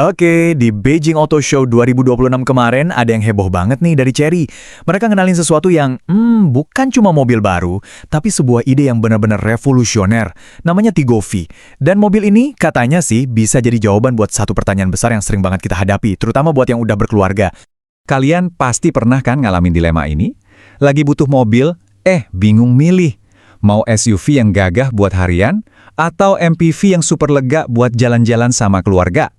Oke, di Beijing Auto Show 2026 kemarin ada yang heboh banget nih dari Chery. Mereka ngenalin sesuatu yang, bukan cuma mobil baru, tapi sebuah ide yang benar-benar revolusioner. Namanya Tiggo V. Dan mobil ini katanya sih bisa jadi jawaban buat satu pertanyaan besar yang sering banget kita hadapi, terutama buat yang udah berkeluarga. Kalian pasti pernah kan ngalamin dilema ini? Lagi butuh mobil, bingung milih. Mau SUV yang gagah buat harian, atau MPV yang super lega buat jalan-jalan sama keluarga?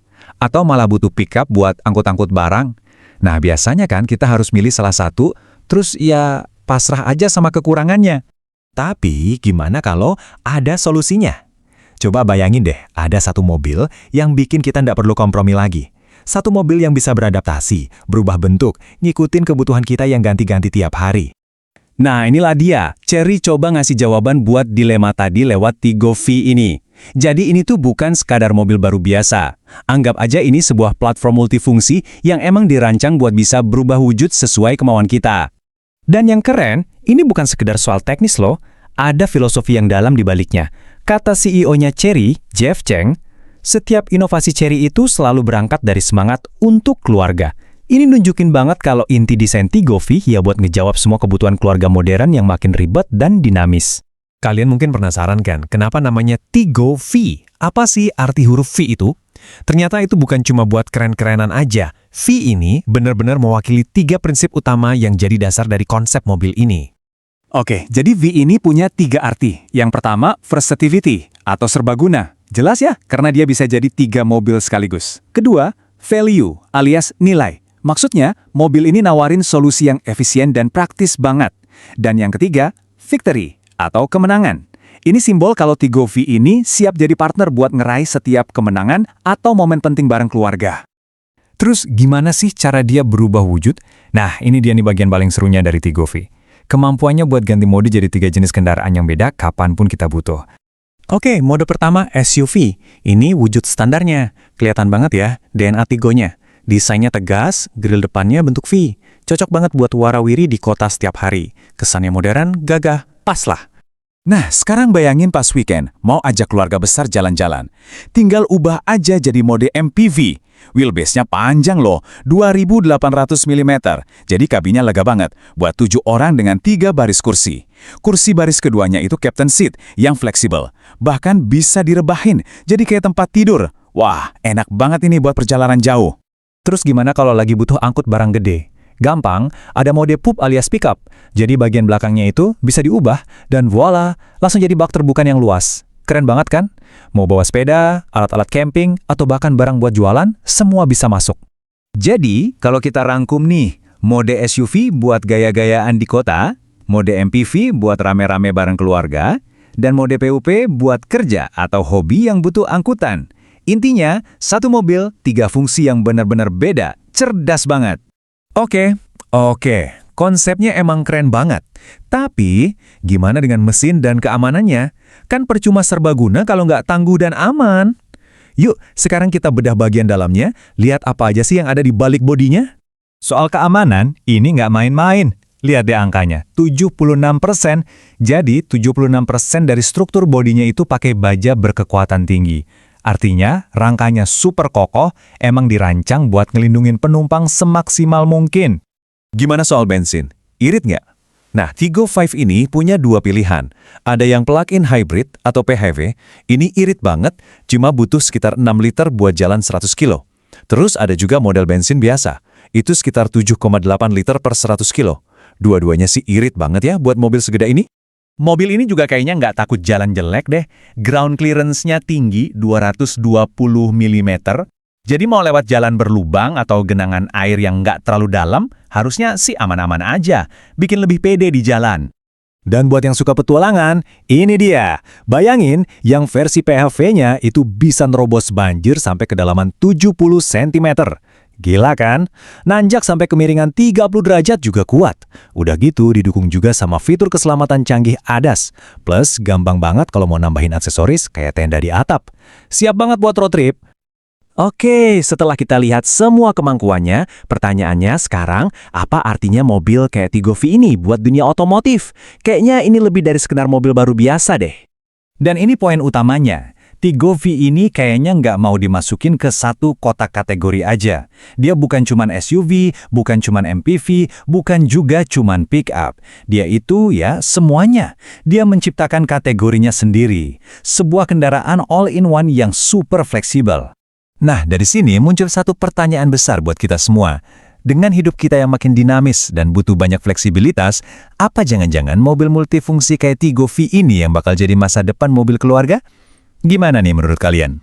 Atau malah butuh pickup buat angkut-angkut barang? Nah, biasanya kan kita harus milih salah satu, terus ya pasrah aja sama kekurangannya. Tapi gimana kalau ada solusinya? Coba bayangin deh, ada satu mobil yang bikin kita nggak perlu kompromi lagi. Satu mobil yang bisa beradaptasi, berubah bentuk, ngikutin kebutuhan kita yang ganti-ganti tiap hari. Nah, inilah dia. Chery coba ngasih jawaban buat dilema tadi lewat Tiggo V ini. Jadi ini tuh bukan sekadar mobil baru biasa. Anggap aja ini sebuah platform multifungsi yang emang dirancang buat bisa berubah wujud sesuai kemauan kita. Dan yang keren, ini bukan sekedar soal teknis loh. Ada filosofi yang dalam di baliknya. Kata CEO-nya Chery, Jeff Cheng, setiap inovasi Chery itu selalu berangkat dari semangat untuk keluarga. Ini nunjukin banget kalau inti desain Tiggo V ya buat ngejawab semua kebutuhan keluarga modern yang makin ribet dan dinamis. Kalian mungkin penasaran kan, kenapa namanya Tiggo V? Apa sih arti huruf V itu? Ternyata itu bukan cuma buat keren-kerenan aja. V ini benar-benar mewakili 3 prinsip utama yang jadi dasar dari konsep mobil ini. Oke, jadi V ini punya 3 arti. Yang pertama, versatility atau serbaguna. Jelas ya, karena dia bisa jadi 3 mobil sekaligus. Kedua, value alias nilai. Maksudnya, mobil ini nawarin solusi yang efisien dan praktis banget. Dan yang ketiga, victory atau kemenangan. Ini simbol kalau Tiggo V ini siap jadi partner buat ngeraih setiap kemenangan atau momen penting bareng keluarga. Terus gimana sih cara dia berubah wujud? Nah, ini dia nih bagian paling serunya dari Tiggo V. Kemampuannya buat ganti mode jadi 3 jenis kendaraan yang beda kapanpun kita butuh. Oke, mode pertama SUV. Ini wujud standarnya. Kelihatan banget ya, DNA Tiggo-nya. Desainnya tegas, grill depannya bentuk V. Cocok banget buat warawiri di kota setiap hari. Kesannya modern, gagah, pas lah. Nah, sekarang bayangin pas weekend, mau ajak keluarga besar jalan-jalan. Tinggal ubah aja jadi mode MPV. Wheelbase-nya panjang loh, 2800 mm. Jadi kabinnya lega banget, buat 7 orang dengan 3 baris kursi. Kursi baris keduanya itu captain seat, yang fleksibel. Bahkan bisa direbahin, jadi kayak tempat tidur. Wah, enak banget ini buat perjalanan jauh. Terus gimana kalau lagi butuh angkut barang gede? Gampang, ada mode pup alias pickup. Jadi bagian belakangnya itu bisa diubah, dan voila, langsung jadi bak terbuka yang luas. Keren banget kan? Mau bawa sepeda, alat-alat camping, atau bahkan barang buat jualan, semua bisa masuk. Jadi, kalau kita rangkum nih, mode SUV buat gaya-gayaan di kota, mode MPV buat rame-rame bareng keluarga, dan mode PUP buat kerja atau hobi yang butuh angkutan. Intinya, satu mobil, 3 fungsi yang benar-benar beda, cerdas banget. Oke, konsepnya emang keren banget. Tapi, gimana dengan mesin dan keamanannya? Kan percuma serbaguna kalau nggak tangguh dan aman. Yuk, sekarang kita bedah bagian dalamnya, lihat apa aja sih yang ada di balik bodinya. Soal keamanan, ini nggak main-main. Lihat deh angkanya, 76%. Jadi, 76% dari struktur bodinya itu pakai baja berkekuatan tinggi. Artinya, rangkanya super kokoh, emang dirancang buat ngelindungin penumpang semaksimal mungkin. Gimana soal bensin? Irit nggak? Nah, Tiggo V ini punya 2 pilihan. Ada yang plug-in hybrid atau PHEV, ini irit banget, cuma butuh sekitar 6 liter buat jalan 100 kilo. Terus ada juga model bensin biasa, itu sekitar 7,8 liter per 100 kilo. Dua-duanya sih irit banget ya buat mobil segede ini. Mobil ini juga kayaknya nggak takut jalan jelek deh. Ground clearance-nya tinggi 220 mm. Jadi mau lewat jalan berlubang atau genangan air yang nggak terlalu dalam, harusnya sih aman-aman aja. Bikin lebih pede di jalan. Dan buat yang suka petualangan, ini dia. Bayangin, yang versi PHEV-nya itu bisa nerobos banjir sampai kedalaman 70 cm. Gila kan? Nanjak sampai kemiringan 30 derajat juga kuat. Udah gitu didukung juga sama fitur keselamatan canggih ADAS. Plus gampang banget kalau mau nambahin aksesoris kayak tenda di atap. Siap banget buat road trip. Oke, setelah kita lihat semua kemampuannya, pertanyaannya sekarang, apa artinya mobil kayak Tiggo V ini buat dunia otomotif? Kayaknya ini lebih dari sekedar mobil baru biasa deh. Dan ini poin utamanya. Tigo V ini kayaknya nggak mau dimasukin ke satu kotak kategori aja. Dia bukan cuman SUV, bukan cuman MPV, bukan juga cuman pick-up. Dia itu ya semuanya. Dia menciptakan kategorinya sendiri. Sebuah kendaraan all-in-one yang super fleksibel. Nah, dari sini muncul satu pertanyaan besar buat kita semua. Dengan hidup kita yang makin dinamis dan butuh banyak fleksibilitas, apa jangan-jangan mobil multifungsi kayak Tigo V ini yang bakal jadi masa depan mobil keluarga? Gimana nih menurut kalian?